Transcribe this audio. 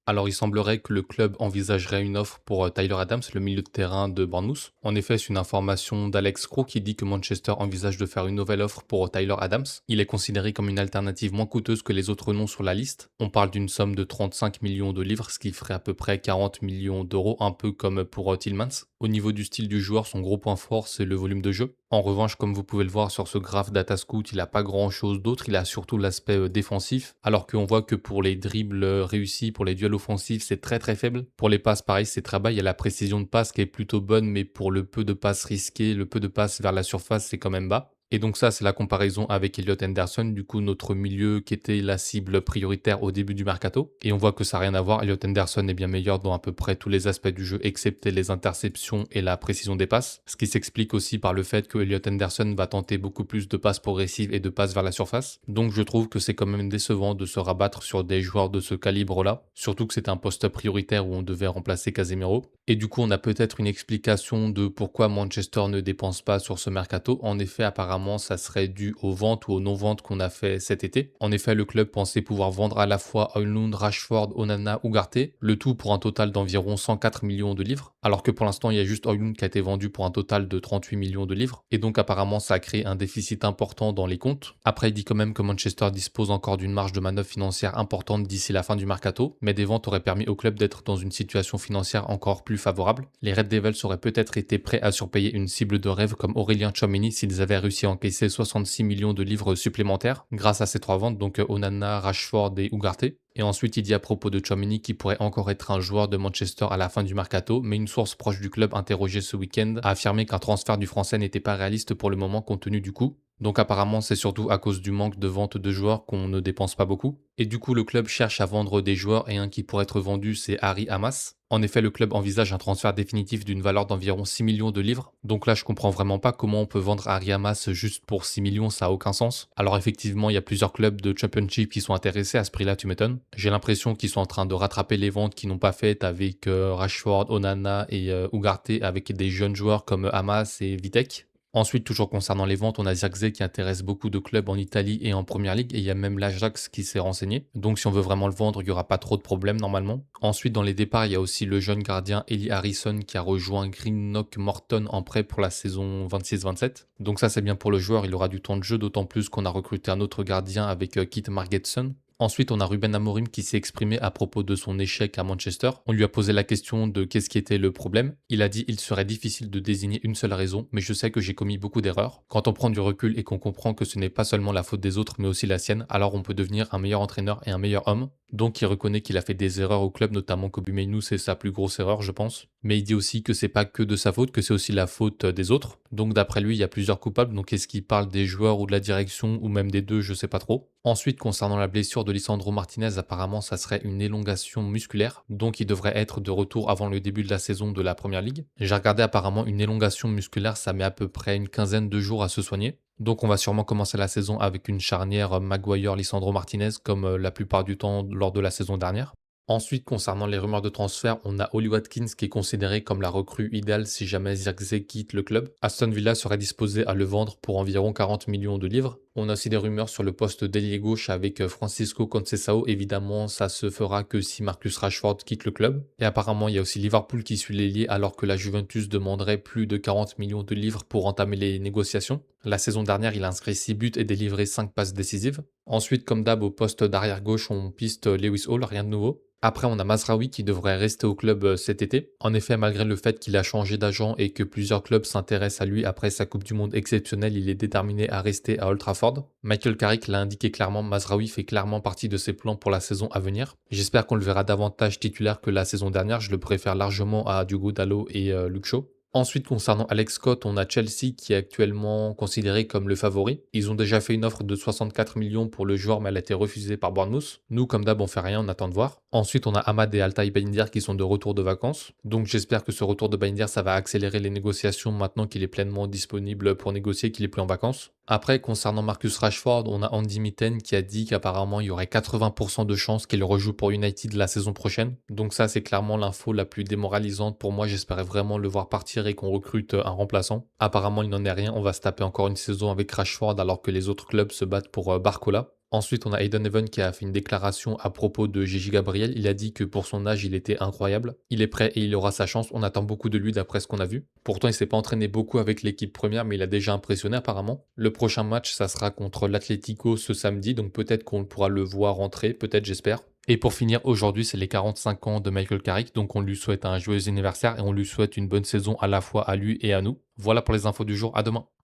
Alors, il semblerait que le club envisagerait une offre pour Tyler Adams, le milieu de terrain de Bournemouth. En effet, c'est une information d'Alex Crowe qui dit que Manchester envisage de faire une nouvelle offre pour Tyler Adams. Il est considéré comme une alternative moins coûteuse que les autres noms sur la liste. On parle d'une somme de 35 millions de livres, ce qui ferait à peu près 40 millions d'euros, un peu comme pour Tillmans. Au niveau du style du joueur, son gros point fort, c'est le volume de jeu. En revanche, comme vous pouvez le voir sur ce graphe Datascout, il n'a pas grand chose d'autre, il a surtout l'aspect défensif, alors qu'on voit que pour les dribbles réussis, pour les duels offensifs, c'est très très faible. Pour les passes, pareil, c'est très bas, il y a la précision de passe qui est plutôt bonne, mais pour le peu de passes risquées, le peu de passes vers la surface, c'est quand même bas. Et donc ça, c'est la comparaison avec Elliot Henderson, du coup notre milieu qui était la cible prioritaire au début du mercato. Et on voit que ça n'a rien à voir, Elliot Henderson est bien meilleur dans à peu près tous les aspects du jeu, excepté les interceptions et la précision des passes. Ce qui s'explique aussi par le fait que Elliot Henderson va tenter beaucoup plus de passes progressives et de passes vers la surface. Donc je trouve que c'est quand même décevant de se rabattre sur des joueurs de ce calibre-là, surtout que c'était un poste prioritaire où on devait remplacer Casemiro. Et du coup, on a peut-être une explication de pourquoi Manchester ne dépense pas sur ce mercato. En effet, apparemment, ça serait dû aux ventes ou aux non-ventes qu'on a fait cet été. En effet, le club pensait pouvoir vendre à la fois Højlund, Rashford, Onana, Ugarte, le tout pour un total d'environ 104 millions de livres, alors que pour l'instant, il y a juste Højlund qui a été vendu pour un total de 38 millions de livres. Et donc, apparemment, ça a créé un déficit important dans les comptes. Après, il dit quand même que Manchester dispose encore d'une marge de manœuvre financière importante d'ici la fin du mercato, mais des ventes auraient permis au club d'être dans une situation financière encore plus favorable. Les Red Devils auraient peut-être été prêts à surpayer une cible de rêve comme Aurélien Tchouaméni s'ils avaient réussi à encaisser 66 millions de livres supplémentaires grâce à ces trois ventes, donc Onana, Rashford et Ugarte. Et ensuite, il dit à propos de Tchouaméni qu'il pourrait encore être un joueur de Manchester à la fin du mercato, mais une source proche du club interrogée ce week-end a affirmé qu'un transfert du Français n'était pas réaliste pour le moment compte tenu du coût. Donc apparemment, c'est surtout à cause du manque de vente de joueurs qu'on ne dépense pas beaucoup. Et du coup, le club cherche à vendre des joueurs et un qui pourrait être vendu, c'est Harry Hamas. En effet, le club envisage un transfert définitif d'une valeur d'environ 6 millions de livres. Donc là, je comprends vraiment pas comment on peut vendre Harry Hamas juste pour 6 millions, ça a aucun sens. Alors effectivement, il y a plusieurs clubs de Championship qui sont intéressés à ce prix-là, tu m'étonnes. J'ai l'impression qu'ils sont en train de rattraper les ventes qu'ils n'ont pas faites avec Rashford, Onana et Ugarte, avec des jeunes joueurs comme Hamas et Vitek. Ensuite, toujours concernant les ventes, on a Zirkzee qui intéresse beaucoup de clubs en Italie et en Première Ligue, et il y a même l'Ajax qui s'est renseigné. Donc si on veut vraiment le vendre, il n'y aura pas trop de problèmes normalement. Ensuite, dans les départs, il y a aussi le jeune gardien Eli Harrison qui a rejoint Greenock Morton en prêt pour la saison 26-27. Donc ça c'est bien pour le joueur, il aura du temps de jeu, d'autant plus qu'on a recruté un autre gardien avec Kit Margetson. Ensuite, on a Ruben Amorim qui s'est exprimé à propos de son échec à Manchester. On lui a posé la question de qu'est-ce qui était le problème. Il a dit il serait difficile de désigner une seule raison, mais je sais que j'ai commis beaucoup d'erreurs. Quand on prend du recul et qu'on comprend que ce n'est pas seulement la faute des autres, mais aussi la sienne, alors on peut devenir un meilleur entraîneur et un meilleur homme. Donc il reconnaît qu'il a fait des erreurs au club, notamment Kobbie Mainoo, c'est sa plus grosse erreur, je pense. Mais il dit aussi que c'est pas que de sa faute, que c'est aussi la faute des autres. Donc d'après lui, il y a plusieurs coupables. Donc est-ce qu'il parle des joueurs ou de la direction ou même des deux, je sais pas trop. Ensuite, concernant la blessure de Lisandro Martinez, apparemment ça serait une élongation musculaire, donc il devrait être de retour avant le début de la saison de la Première Ligue. J'ai regardé apparemment une élongation musculaire, ça met à peu près une quinzaine de jours à se soigner. Donc on va sûrement commencer la saison avec une charnière Maguire-Lisandro Martinez comme la plupart du temps lors de la saison dernière. Ensuite, concernant les rumeurs de transfert, on a Ollie Watkins qui est considéré comme la recrue idéale si jamais Zirkzee quitte le club. Aston Villa serait disposé à le vendre pour environ 40 millions de livres. On a aussi des rumeurs sur le poste d'ailier gauche avec Francisco Conceição. Évidemment, ça se fera que si Marcus Rashford quitte le club. Et apparemment, il y a aussi Liverpool qui suit l'ailier alors que la Juventus demanderait plus de 40 millions de livres pour entamer les négociations. La saison dernière, il a inscrit 6 buts et délivré 5 passes décisives. Ensuite, comme d'hab, au poste d'arrière gauche, on piste Lewis Hall, rien de nouveau. Après, on a Mazraoui qui devrait rester au club cet été. En effet, malgré le fait qu'il a changé d'agent et que plusieurs clubs s'intéressent à lui après sa Coupe du Monde exceptionnelle, il est déterminé à rester à Old Trafford. Michael Carrick l'a indiqué clairement, Mazraoui fait clairement partie de ses plans pour la saison à venir. J'espère qu'on le verra davantage titulaire que la saison dernière, je le préfère largement à Diogo Dalot et Luke Shaw. Ensuite, concernant Alex Scott, on a Chelsea qui est actuellement considéré comme le favori. Ils ont déjà fait une offre de 64 millions pour le joueur, mais elle a été refusée par Bournemouth. Nous, comme d'hab, on fait rien, on attend de voir. Ensuite, on a Ahmad et Altay Bayindir qui sont de retour de vacances. Donc j'espère que ce retour de Bayindir, ça va accélérer les négociations maintenant qu'il est pleinement disponible pour négocier, qu'il est plus en vacances. Après, concernant Marcus Rashford, on a Andy Mitten qui a dit qu'apparemment il y aurait 80% de chances qu'il rejoue pour United la saison prochaine. Donc ça, c'est clairement l'info la plus démoralisante pour moi. J'espérais vraiment le voir partir et qu'on recrute un remplaçant. Apparemment, il n'en est rien. On va se taper encore une saison avec Rashford alors que les autres clubs se battent pour Barcola. Ensuite, on a Aiden Even qui a fait une déclaration à propos de Gigi Gabriel. Il a dit que pour son âge, il était incroyable. Il est prêt et il aura sa chance. On attend beaucoup de lui d'après ce qu'on a vu. Pourtant, il s'est pas entraîné beaucoup avec l'équipe première, mais il a déjà impressionné apparemment. Le prochain match, ça sera contre l'Atlético ce samedi, donc peut-être qu'on pourra le voir rentrer, peut-être, j'espère. Et pour finir, aujourd'hui, c'est les 45 ans de Michael Carrick, donc on lui souhaite un joyeux anniversaire et on lui souhaite une bonne saison à la fois à lui et à nous. Voilà pour les infos du jour, à demain.